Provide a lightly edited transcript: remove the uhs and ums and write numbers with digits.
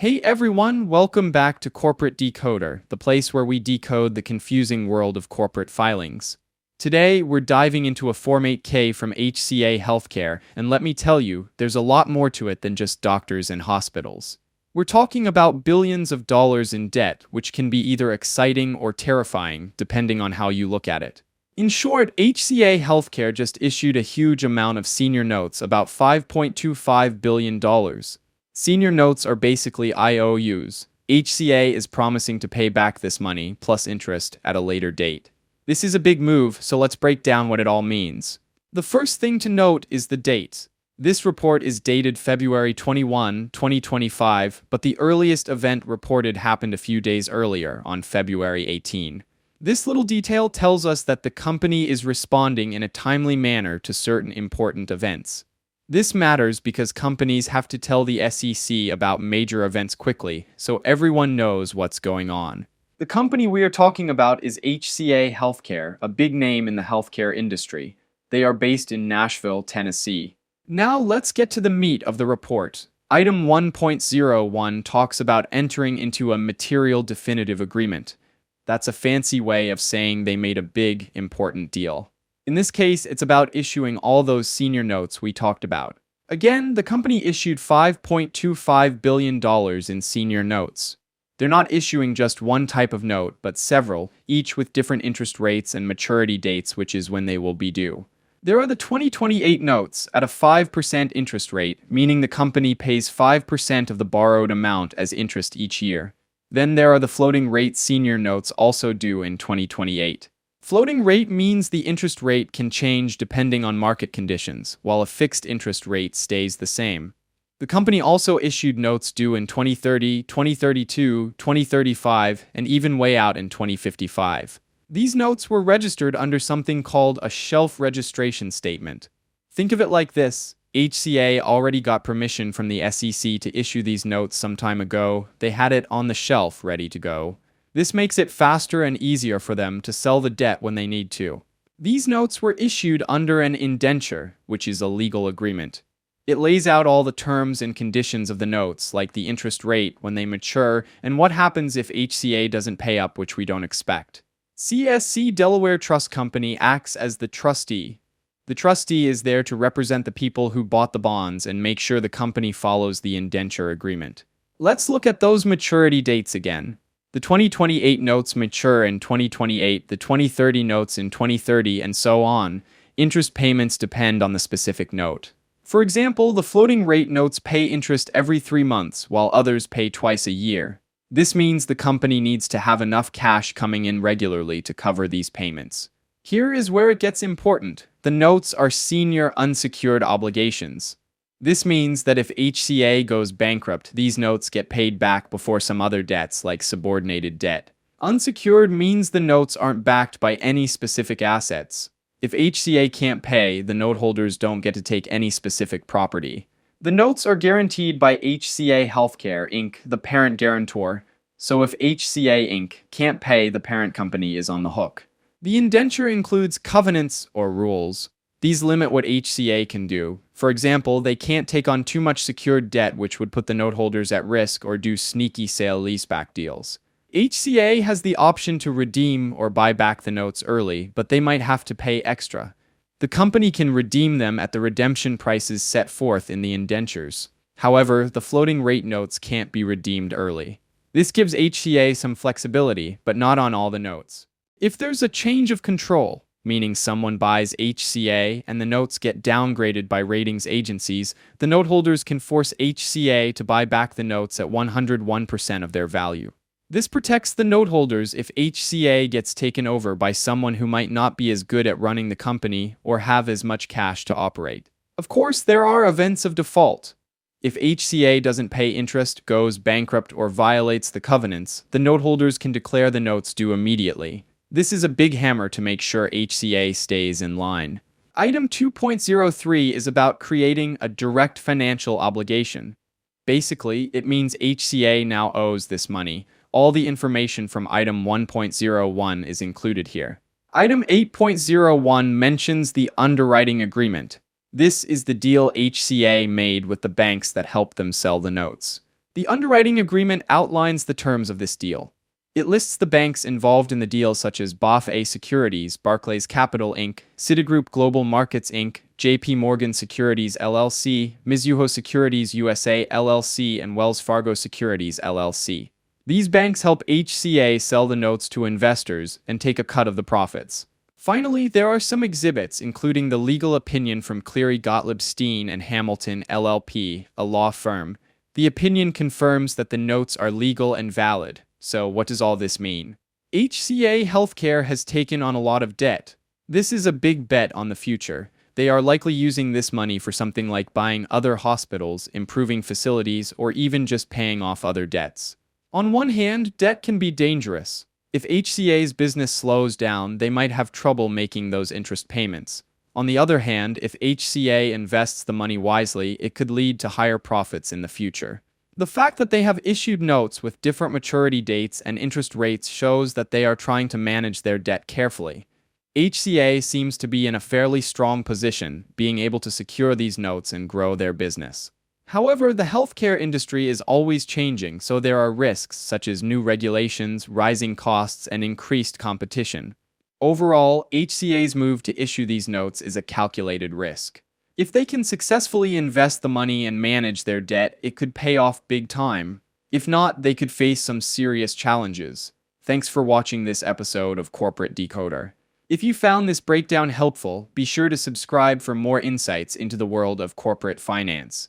Hey everyone, welcome back to Corporate Decoder, the place where we decode the confusing world of corporate filings. Today, we're diving into a Form 8K from HCA Healthcare, and let me tell you, there's a lot more to it than just doctors and hospitals. We're talking about billions of dollars in debt, which can be either exciting or terrifying, depending on how you look at it. In short, HCA Healthcare just issued a huge amount of senior notes, about $5.25 billion. Senior notes are basically IOUs. HCA is promising to pay back this money, plus interest, at a later date. This is a big move, so let's break down what it all means. The first thing to note is the date. This report is dated February 21, 2025, but the earliest event reported happened a few days earlier, on February 18. This little detail tells us that the company is responding in a timely manner to certain important events. This matters because companies have to tell the SEC about major events quickly, so everyone knows what's going on. The company we are talking about is HCA Healthcare, a big name in the healthcare industry. They are based in Nashville, Tennessee. Now let's get to the meat of the report. Item 1.01 talks about entering into a material definitive agreement. That's a fancy way of saying they made a big, important deal. In this case, it's about issuing all those senior notes we talked about. Again, the company issued $5.25 billion in senior notes. They're not issuing just one type of note, but several, each with different interest rates and maturity dates, which is when they will be due. There are the 2028 notes at a 5% interest rate, meaning the company pays 5% of the borrowed amount as interest each year. Then there are the floating rate senior notes also due in 2028. Floating rate means the interest rate can change depending on market conditions, while a fixed interest rate stays the same. The company also issued notes due in 2030, 2032, 2035, and even way out in 2055. These notes were registered under something called a shelf registration statement. Think of it like this. HCA already got permission from the SEC to issue these notes some time ago. They had it on the shelf ready to go. This makes it faster and easier for them to sell the debt when they need to. These notes were issued under an indenture, which is a legal agreement. It lays out all the terms and conditions of the notes, like the interest rate when they mature and what happens if HCA doesn't pay up, which we don't expect. CSC Delaware Trust Company acts as the trustee. The trustee is there to represent the people who bought the bonds and make sure the company follows the indenture agreement. Let's look at those maturity dates again. The 2028 notes mature in 2028, the 2030 notes in 2030, and so on. Interest payments depend on the specific note. For example, the floating rate notes pay interest every 3 months, while others pay twice a year. This means the company needs to have enough cash coming in regularly to cover these payments. Here is where it gets important. The notes are senior unsecured obligations. This means that if HCA goes bankrupt, these notes get paid back before some other debts like subordinated debt. Unsecured means the notes aren't backed by any specific assets. If HCA can't pay, the note holders don't get to take any specific property. The notes are guaranteed by HCA Healthcare, Inc., the parent guarantor, so if HCA Inc. can't pay, the parent company is on the hook. The indenture includes covenants or rules. These limit what HCA can do. For example, they can't take on too much secured debt, which would put the note holders at risk, or do sneaky sale-leaseback deals. HCA has the option to redeem or buy back the notes early, but they might have to pay extra. The company can redeem them at the redemption prices set forth in the indentures. However, the floating rate notes can't be redeemed early. This gives HCA some flexibility, but not on all the notes. If there's a change of control, meaning someone buys HCA and the notes get downgraded by ratings agencies, the note holders can force HCA to buy back the notes at 101% of their value. This protects the note holders if HCA gets taken over by someone who might not be as good at running the company or have as much cash to operate. Of course, there are events of default. If HCA doesn't pay interest, goes bankrupt, or violates the covenants, the note holders can declare the notes due immediately. This is a big hammer to make sure HCA stays in line. Item 2.03 is about creating a direct financial obligation. Basically, it means HCA now owes this money. All the information from item 1.01 is included here. Item 8.01 mentions the underwriting agreement. This is the deal HCA made with the banks that helped them sell the notes. The underwriting agreement outlines the terms of this deal. It lists the banks involved in the deal such as BofA Securities, Barclays Capital Inc., Citigroup Global Markets Inc., JP Morgan Securities LLC, Mizuho Securities USA LLC, and Wells Fargo Securities LLC. These banks help HCA sell the notes to investors and take a cut of the profits. Finally, there are some exhibits, including the legal opinion from Cleary Gottlieb Steen and Hamilton LLP, a law firm. The opinion confirms that the notes are legal and valid. So what does all this mean? HCA Healthcare has taken on a lot of debt. This is a big bet on the future. They are likely using this money for something like buying other hospitals, improving facilities, or even just paying off other debts. On one hand, debt can be dangerous. If HCA's business slows down, they might have trouble making those interest payments. On the other hand, if HCA invests the money wisely, it could lead to higher profits in the future. The fact that they have issued notes with different maturity dates and interest rates shows that they are trying to manage their debt carefully. HCA seems to be in a fairly strong position, being able to secure these notes and grow their business. However, the healthcare industry is always changing, so there are risks such as new regulations, rising costs, and increased competition. Overall, HCA's move to issue these notes is a calculated risk. If they can successfully invest the money and manage their debt, it could pay off big time. If not, they could face some serious challenges. Thanks for watching this episode of Corporate Decoder. If you found this breakdown helpful, be sure to subscribe for more insights into the world of corporate finance.